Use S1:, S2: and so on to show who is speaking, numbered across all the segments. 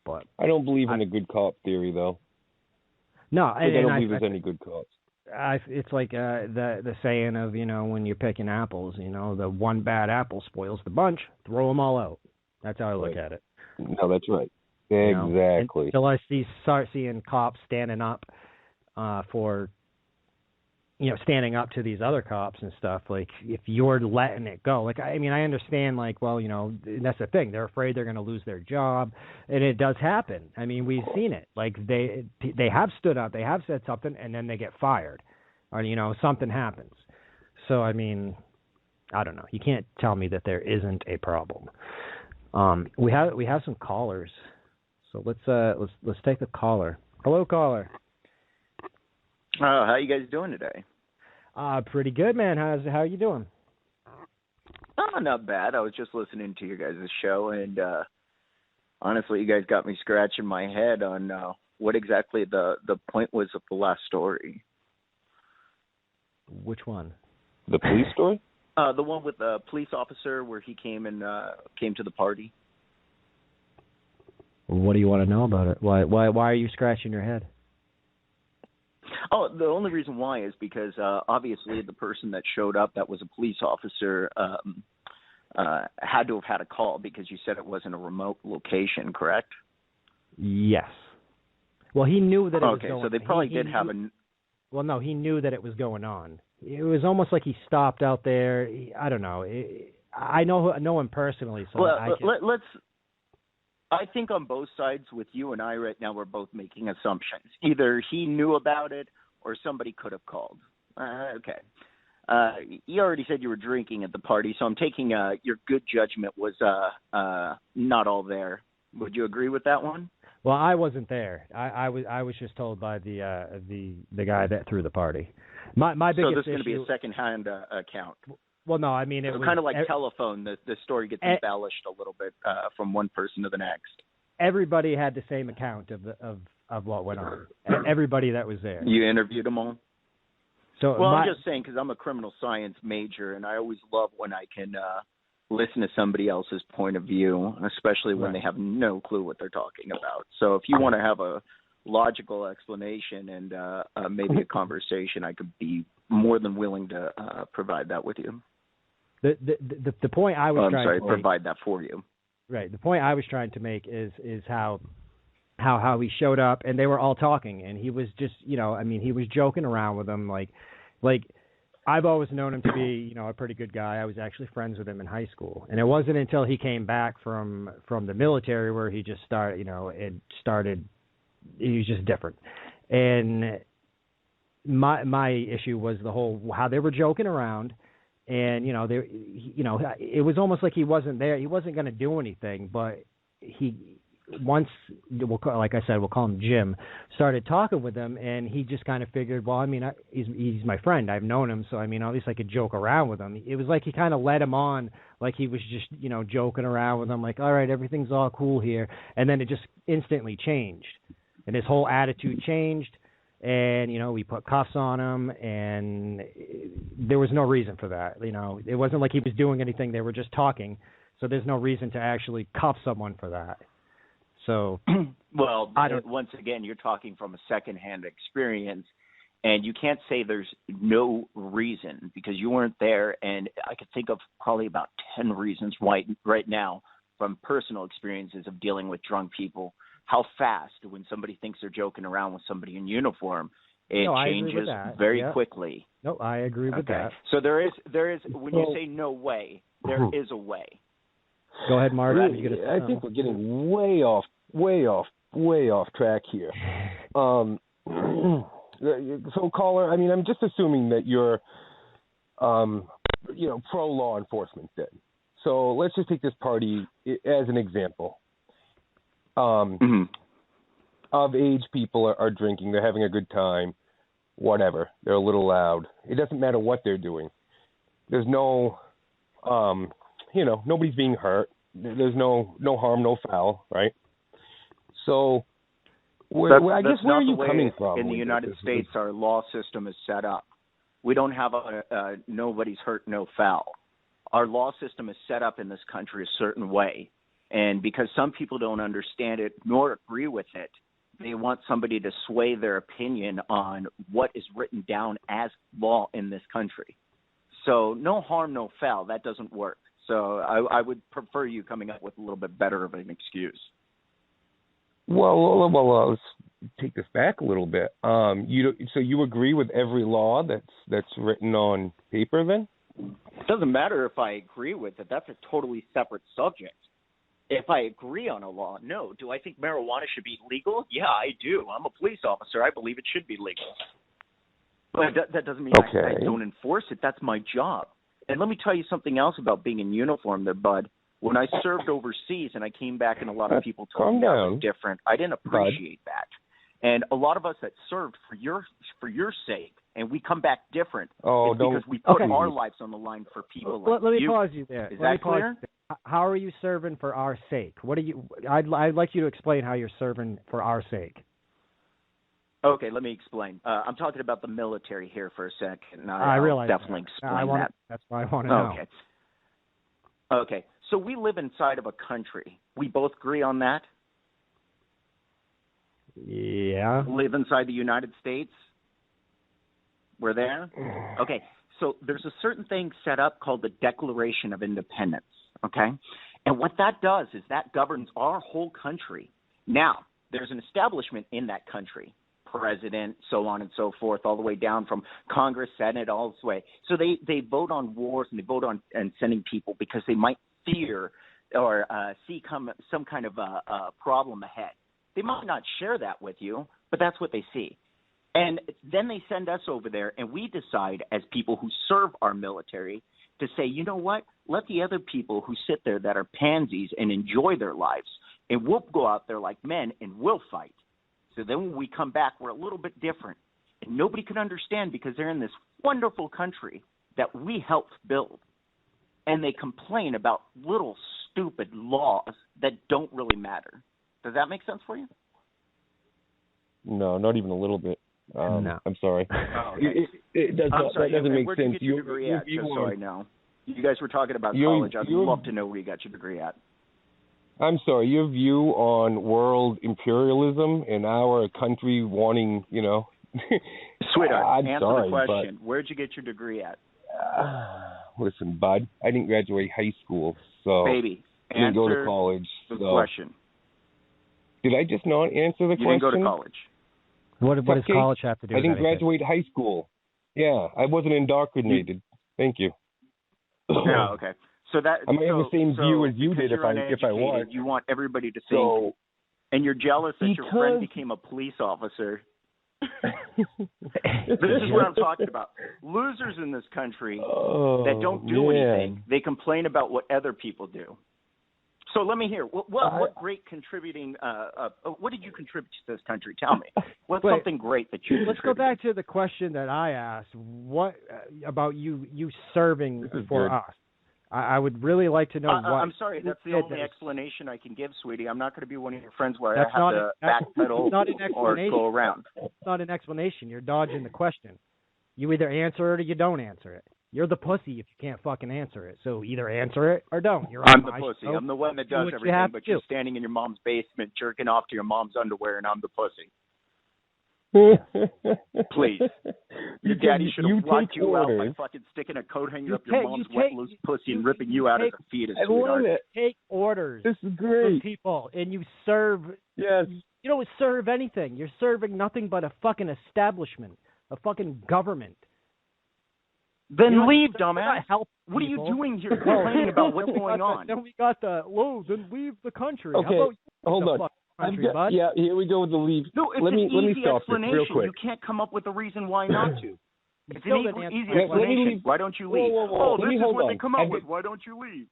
S1: But
S2: I don't believe in the good cop theory, though.
S1: No,
S2: I don't believe there's any good cops.
S1: It's like the saying of, when you're picking apples, the one bad apple spoils the bunch. Throw them all out. That's how I look at it.
S2: No, that's right. Exactly.
S1: Until I start seeing cops standing up standing up to these other cops and stuff, like, if you're letting it go. Like, I understand, like, well, that's the thing. They're afraid they're going to lose their job, and it does happen. I mean, we've seen it. Like, they have stood up, they have said something, and then they get fired, or, something happens. So, I don't know. You can't tell me that there isn't a problem. We have some callers, so let's take a caller. Hello, caller.
S3: How are you guys doing today?
S1: Pretty good, man. How are you doing?
S3: Oh, not bad. I was just listening to your guys' show, and honestly, you guys got me scratching my head on what exactly the point was of the last story.
S1: Which one?
S2: The police story?
S3: The one with the police officer where he came to the party.
S1: What do you want to know about it? Why are you scratching your head?
S3: Oh, the only reason why is because obviously the person that showed up that was a police officer had to have had a call, because you said it wasn't a remote location, correct?
S1: Yes. Well, he knew that it was going on.
S3: Okay, so they probably did have a...
S1: Well, no, he knew that it was going on. It was almost like he stopped out there. I don't know. I know him personally, so
S3: let's... I think on both sides with you and I right now, we're both making assumptions. Either he knew about it or somebody could have called. Okay. You already said you were drinking at the party, so I'm taking your good judgment was not all there. Would you agree with that one?
S1: Well, I wasn't there. I was just told by the guy that threw the party. My biggest issue. So this is going to be
S3: a second-hand account.
S1: Well, no, it was
S3: kind of like telephone. The story gets embellished a little bit from one person to the next.
S1: Everybody had the same account of what went on. Everybody that was there.
S3: You interviewed them all?
S1: So
S3: I'm just saying, because I'm a criminal science major, and I always love when I can listen to somebody else's point of view, especially when they have no clue what they're talking about. So if you want to have a logical explanation and maybe a conversation, I could be more than willing to provide that with you.
S1: The point I was trying to make,
S3: provide that for you.
S1: Right. The point I was trying to make is how he showed up, and they were all talking, and he was just, he was joking around with them, like I've always known him to be, a pretty good guy. I was actually friends with him in high school, and it wasn't until he came back from the military where he just started, he was just different. And my issue was the whole how they were joking around. And, it was almost like he wasn't there. He wasn't going to do anything, but like I said, we'll call him Jim, started talking with him, and he just kind of figured, well, he's my friend. I've known him, so, at least I could joke around with him. It was like he kind of led him on, like he was just, joking around with him, like, all right, everything's all cool here. And then it just instantly changed, and his whole attitude changed. And, we put cuffs on him, and there was no reason for that. It wasn't like he was doing anything. They were just talking. So there's no reason to actually cuff someone for that. So,
S3: well, once again, you're talking from a secondhand experience, and you can't say there's no reason because you weren't there. And I could think of probably about 10 reasons why right now from personal experiences of dealing with drunk people. How fast, when somebody thinks they're joking around with somebody in uniform, it changes very quickly.
S1: No, I agree with that.
S3: So there is when you say no way, there is a way.
S1: Go ahead, Mark.
S2: I think we're getting way off track here. So, caller, I'm just assuming that you're, pro law enforcement then. So let's just take this party as an example. Of age people are drinking, they're having a good time, whatever. They're a little loud. It doesn't matter what they're doing. There's no, nobody's being hurt. There's no harm, no foul, right? So, where are you coming from?
S3: In the United States, our law system is set up. We don't have a nobody's hurt, no foul. Our law system is set up in this country a certain way. And because some people don't understand it nor agree with it, they want somebody to sway their opinion on what is written down as law in this country. So no harm, no foul. That doesn't work. So I would prefer you coming up with a little bit better of an excuse.
S2: Well, let's take this back a little bit. So you agree with every law that's written on paper, then?
S3: It doesn't matter if I agree with it. That's a totally separate subject. If I agree on a law, no. Do I think marijuana should be legal? Yeah, I do. I'm a police officer. I believe it should be legal. But that doesn't mean I don't enforce it. That's my job. And let me tell you something else about being in uniform there, bud. When I served overseas and I came back and a lot of people told me I was different, I didn't appreciate that. And a lot of us that served for your sake, and we come back different, is because we put our lives on the line for people like you.
S1: Let me pause you there.
S3: Is that clear?
S1: How are you serving for our sake? What are you? I'd like you to explain how you're serving for our sake.
S3: Okay, let me explain. I'm talking about the military here for a second.
S1: I realize
S3: definitely explain that.
S1: That's why I want to know.
S3: Okay. So we live inside of a country. We both agree on that?
S1: Yeah.
S3: Live inside the United States? We're there? Okay. So there's a certain thing set up called the Declaration of Independence, okay? And what that does is that governs our whole country. Now, there's an establishment in that country, president, so on and so forth, all the way down from Congress, Senate, all this way. So they vote on wars and they vote on and sending people because they might fear or see some kind of a problem ahead. They might not share that with you, but that's what they see. And then they send us over there, and we decide as people who serve our military to say, you know what, let the other people who sit there that are pansies and enjoy their lives, and we'll go out there like men and we'll fight. So then when we come back, we're a little bit different. And nobody can understand because they're in this wonderful country that we helped build. And they complain about little stupid laws that don't really matter. Does that make sense for you?
S2: No, not even a little bit.
S1: No.
S2: I'm sorry.
S3: Oh, okay.
S2: It does not, that doesn't make
S3: Where'd
S2: sense.
S3: you get your degree at, just so I know? You guys were talking about college. I'd love to know where you got your degree at.
S2: I'm sorry, your view on world imperialism and our country wanting,
S3: Sweetheart, answer
S2: sorry,
S3: the question. Where'd you get your degree at?
S2: Listen, bud, I didn't graduate high school, so
S3: Baby,
S2: I didn't go to college.
S3: The question.
S2: Did I just not answer the question?
S3: You didn't go to college.
S1: What does college have to do with
S2: I didn't graduate high school. Yeah, I wasn't indoctrinated. Thank you.
S3: Yeah, okay. So that
S2: I might have the same view as you did if I was.
S3: You want everybody to think, and you're jealous that your friend became a police officer. This is what I'm talking about. Losers in this country that don't do anything, they complain about what other people do. So let me hear. What great contributing? What did you contribute to this country? Tell me. What's something great that you?
S1: Let's go back to the question that I asked. What about you serving for us? I would really like to know what.
S3: I'm sorry, that's the only explanation I can give, sweetie. I'm not going to be one of your friends where I have to backpedal or go around.
S1: It's not an explanation. You're dodging the question. You either answer it or you don't answer it. You're the pussy if you can't fucking answer it. So either answer it or don't.
S3: I'm the pussy. I'm the one that does everything, but you're standing in your mom's basement jerking off to your mom's underwear, and I'm the pussy. Please. Your daddy should have locked you out by fucking sticking a coat hanger up your mom's wet, loose pussy and ripping you out as a fetus, sweetheart.
S1: Take orders.
S2: This is great.
S1: From people, and you serve.
S2: Yes.
S1: You don't serve anything. You're serving nothing but a fucking establishment, a fucking government.
S3: Then leave, dumbass. What are you doing here complaining about what's going on?
S1: Then we got the, then leave the country.
S2: Okay,
S1: how about
S2: hold on.
S1: Country, bud?
S2: Yeah, here we go with the leave.
S3: No, it's
S2: let me stop
S3: explanation.
S2: this real quick.
S3: You can't come up with a reason why not to. It's an easy
S2: explanation.
S3: explanation. Why don't you leave?
S2: Whoa.
S3: This is what they come up with. Why don't you leave?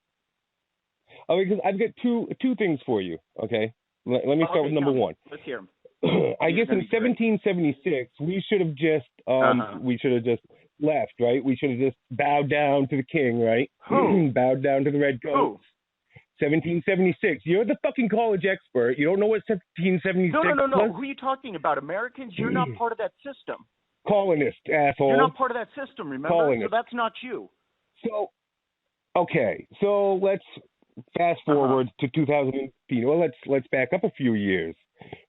S2: Okay, because I've got two things for you, okay? Let me start with number one.
S3: Let's hear them.
S2: I guess in 1776, we should have just left, right? We should have just bowed down to the king, right? Bowed down to the red coat. 1776. You're the fucking college expert. You don't know what 1776
S3: No.
S2: was?
S3: Who are you talking about? Americans? You're not part of that system.
S2: Colonist, asshole.
S3: You're not part of that system, remember?
S2: Colonist.
S3: So that's not you.
S2: So, okay. So let's fast forward to 2015. Well, let's back up a few years.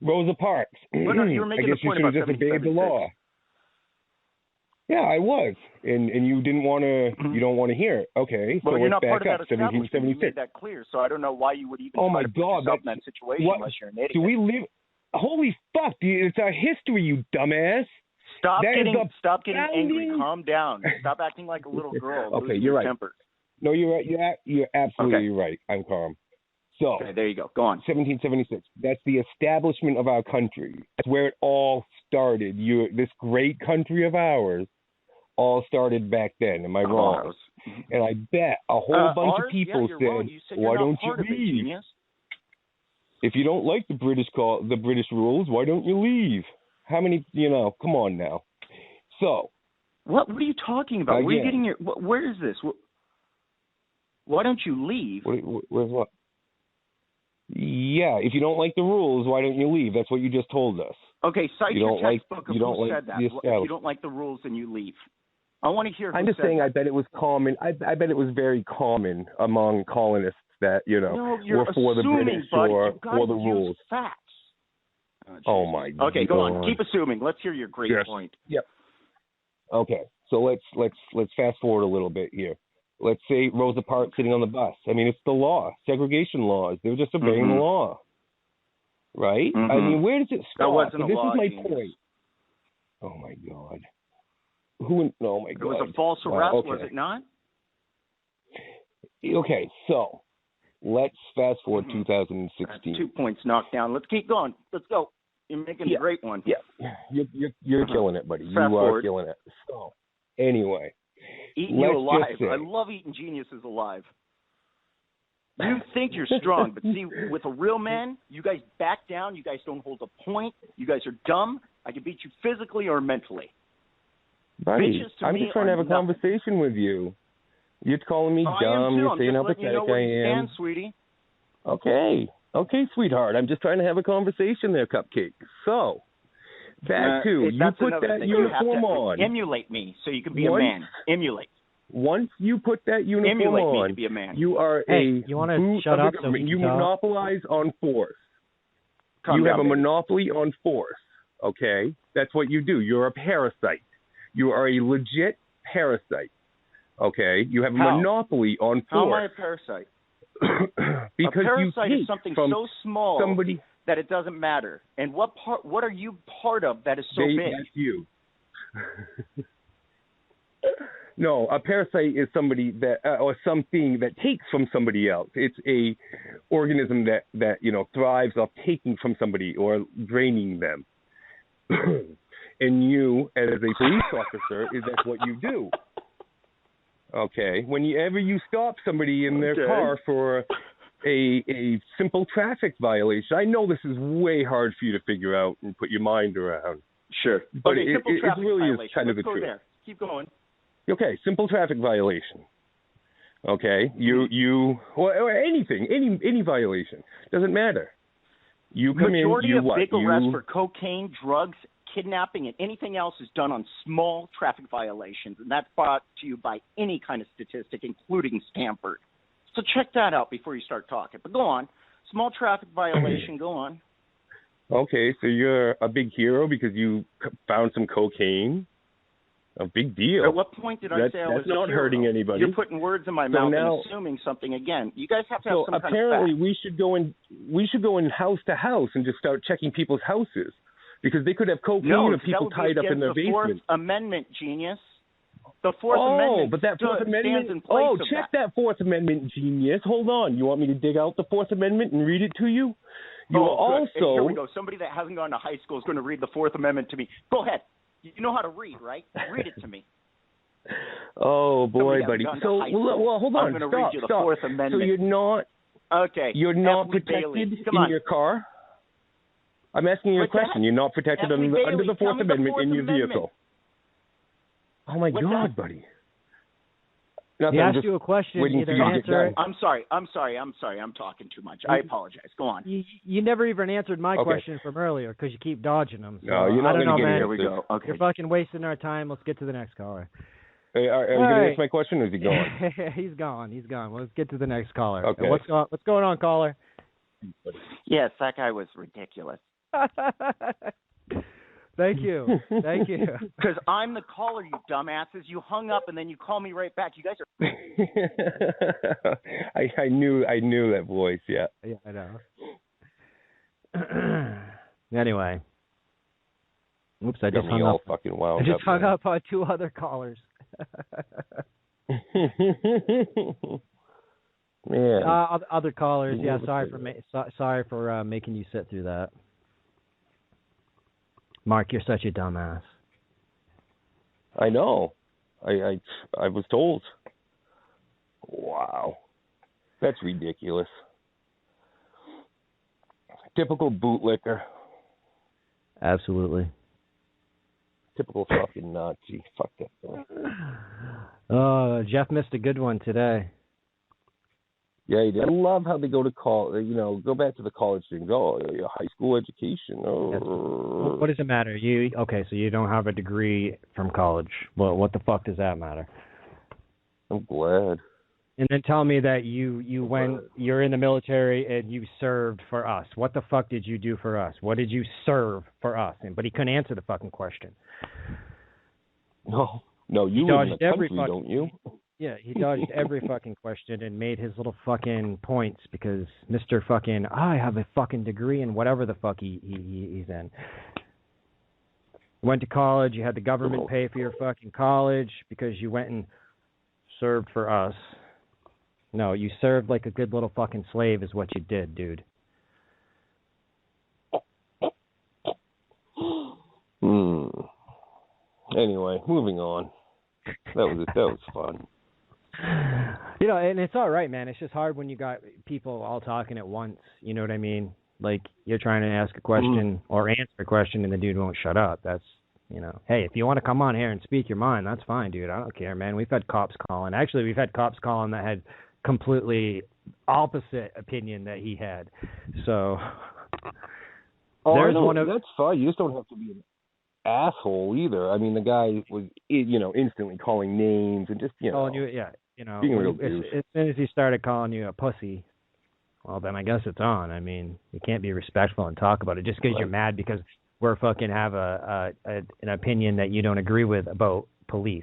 S2: Rosa Parks.
S3: Well, no, you were making
S2: I guess
S3: the point
S2: you
S3: about
S2: should have just obeyed the law. Yeah, I was, and you didn't want to. You don't want to hear it. Okay,
S3: well,
S2: so
S3: you're
S2: let's
S3: not
S2: back
S3: part of
S2: up.
S3: that establishment.
S2: 1776.
S3: You made that clear, so I don't know why you would even
S2: Oh
S3: try
S2: my
S3: to put
S2: God,
S3: yourself in that situation unless you're an idiot.
S2: Do we live? Holy fuck, dude, it's our history, you dumbass.
S3: Stop getting angry.
S2: founding-
S3: Calm down. Stop acting like a little girl.
S2: Okay,
S3: losing
S2: you're
S3: your
S2: right.
S3: temper.
S2: No, you're right. You're absolutely right. I'm calm. So,
S3: okay, there you go. Go on.
S2: 1776. That's the establishment of our country. That's where it all started. This great country of ours all started back then. Am I wrong? And I bet a whole bunch of people said, "Why don't you leave? If you don't like the British rules, why don't you leave?" How many? Come on now. So,
S3: what are you talking about? Where are you getting your? Where is this? Why don't you leave?
S2: Where's what? Yeah, if you don't like the rules, why don't you leave? That's what you just told us.
S3: Okay, cite your textbook of who said that. If
S2: you
S3: don't like the rules, then you leave. I want to hear who
S2: I'm just
S3: said
S2: saying
S3: that.
S2: I bet it was common. I bet it was very common among colonists that,
S3: no, you're
S2: were for the British or for the rules.
S3: Facts.
S2: Oh my God.
S3: Okay, go on. Keep assuming. Let's hear your great point.
S2: Yep. Okay, so let's fast forward a little bit here. Let's say Rosa Parks sitting on the bus. I mean, it's the law, segregation laws. They were just obeying the law, right? I mean, where does it stop? This is my point. Oh my God. Oh my God.
S3: It was a false arrest, was it not?
S2: Okay, so let's fast forward 2016.
S3: That's 2 points knocked down. Let's keep going. Let's go. You're making a great one.
S2: Yeah, you're killing it, buddy. You are killing it. So, anyway.
S3: Eating you alive. I love eating geniuses alive. You think you're strong, but see, with a real man, you guys back down. You guys don't hold a point. You guys are dumb. I can beat you physically or mentally.
S2: Buddy, I'm just trying to have a conversation with you. You're calling me dumb. You're saying how pathetic I am.
S3: Sweetie.
S2: Okay, sweetheart. I'm just trying to have a conversation there, Cupcake. So, back to you put that uniform on.
S3: Emulate me so you can be a man. Emulate.
S2: Once you put that uniform on,
S3: me to be a man.
S2: You are
S1: you want to shut up so we can
S2: you monopolize on force. You have a monopoly on force. Okay, that's what you do. You're a parasite. You are a legit parasite. Okay, you have a monopoly on force.
S3: How am I a parasite?
S2: Because
S3: a parasite is something so small
S2: somebody
S3: that it doesn't matter. And what are you part of that is so big?
S2: That's you. No, a parasite is somebody that or something that takes from somebody else. It's a organism that thrives off taking from somebody or draining them. And you, as a police officer, that's what you do. Okay, whenever you stop somebody in their car for a simple traffic violation, I know this is way hard for you to figure out and put your mind around.
S3: Sure,
S2: but it really is kind of the truth.
S3: There. Keep going.
S2: Okay, simple traffic violation. Okay, or anything, any violation doesn't matter. You come
S3: Majority
S2: in,
S3: of big arrests for cocaine, drugs, kidnapping, and anything else is done on small traffic violations, and that's brought to you by any kind of statistic, including Stanford. So check that out before you start talking. But go on. Small traffic violation, go on.
S2: Okay, so you're a big hero because you found some cocaine? A big deal.
S3: At what point did I say I was
S2: not
S3: a hero?
S2: Hurting anybody.
S3: You're putting words in my mouth and assuming something again. You guys have to have some kind of fact.
S2: Apparently we should go in house to house and just start checking people's houses because they could have cocaine of people tied up in their basement.
S3: Fourth Amendment, genius. The Fourth Amendment.
S2: But that Fourth Amendment.
S3: Stands in place of
S2: check that Fourth Amendment, genius. Hold on. You want me to dig out the Fourth Amendment and read it to you? Also.
S3: Here we go. Somebody that hasn't gone to high school is going to read the Fourth Amendment to me. Go ahead. You know how to read, right? Read it to me.
S2: Oh boy, buddy. So hold on.
S3: I'm going to read you the Fourth Amendment.
S2: So you're not.
S3: Okay.
S2: You're not protected in your car. I'm asking you a question. You're not protected under the Fourth Amendment in your vehicle. Oh my God, buddy.
S1: He asked you a question. Either answer it.
S3: I'm sorry. I'm talking too much. I apologize. Go on.
S1: You never even answered my question from earlier because you keep dodging them. So
S2: no, you're not going to get it.
S3: Here we go. Okay.
S1: You're fucking wasting our time. Let's get to the next caller.
S2: Are you going to answer my question, or is he gone?
S1: He's gone. Well, let's get to the next caller.
S2: Okay.
S1: What's going on, caller?
S3: Yes, that guy was ridiculous.
S1: Thank you.
S3: Because I'm the caller, you dumbasses. You hung up and then you call me right back. You guys
S2: are. I knew that voice. Yeah.
S1: Yeah, I know. Anyway. Oops, I just hung up.
S2: Fucking wound
S1: I just hung
S2: man.
S1: up on 2 other callers.
S2: Man.
S1: Other callers. Yeah, sorry for making you sit through that. Mark, you're such a dumbass.
S2: I know. I was told. Wow. That's ridiculous. Typical bootlicker.
S1: Absolutely.
S2: Typical fucking Nazi. Fuck that thing.
S1: Oh, Jeff missed a good one today.
S2: Yeah, he did. I love how they go to college. Go back to the college thing. Oh, high school education. Oh.
S1: What does it matter? So you don't have a degree from college. Well, what the fuck does that matter?
S2: I'm glad.
S1: And then tell me that you're in the military and you served for us. What the fuck did you do for us? What did you serve for us? But he couldn't answer the fucking question.
S2: No, you live in the country, don't you?
S1: Yeah, he dodged every fucking question and made his little fucking points because Mr. fucking, I have a fucking degree in whatever the fuck he's in. You went to college, you had the government pay for your fucking college because you went and served for us. No, you served like a good little fucking slave is what you did, dude.
S2: Anyway, moving on. That was fun.
S1: And it's all right, man. It's just hard when you got people all talking at once. You know what I mean? Like, you're trying to ask a question or answer a question and the dude won't shut up. That's, hey, if you want to come on here and speak your mind, that's fine, dude. I don't care, man. We've had cops calling. Actually, we've had cops calling that had completely opposite opinion that he had. So
S2: that's fine. You just don't have to be an asshole either. I mean, the guy was, instantly calling names and just,
S1: calling you, being a real douche. As soon as he started calling you a pussy, well, then I guess it's on. I mean, you can't be respectful and talk about it just because you're mad because we're fucking have an opinion that you don't agree with about police.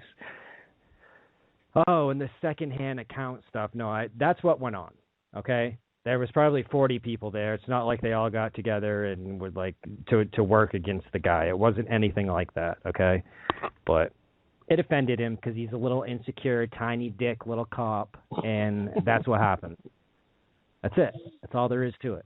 S1: Oh, and the secondhand account stuff. No, that's what went on. Okay, there was probably 40 people there. It's not like they all got together and would like to work against the guy. It wasn't anything like that. Okay, but it offended him because he's a little insecure, tiny dick little cop, and that's what happened. That's it. That's all there is to it.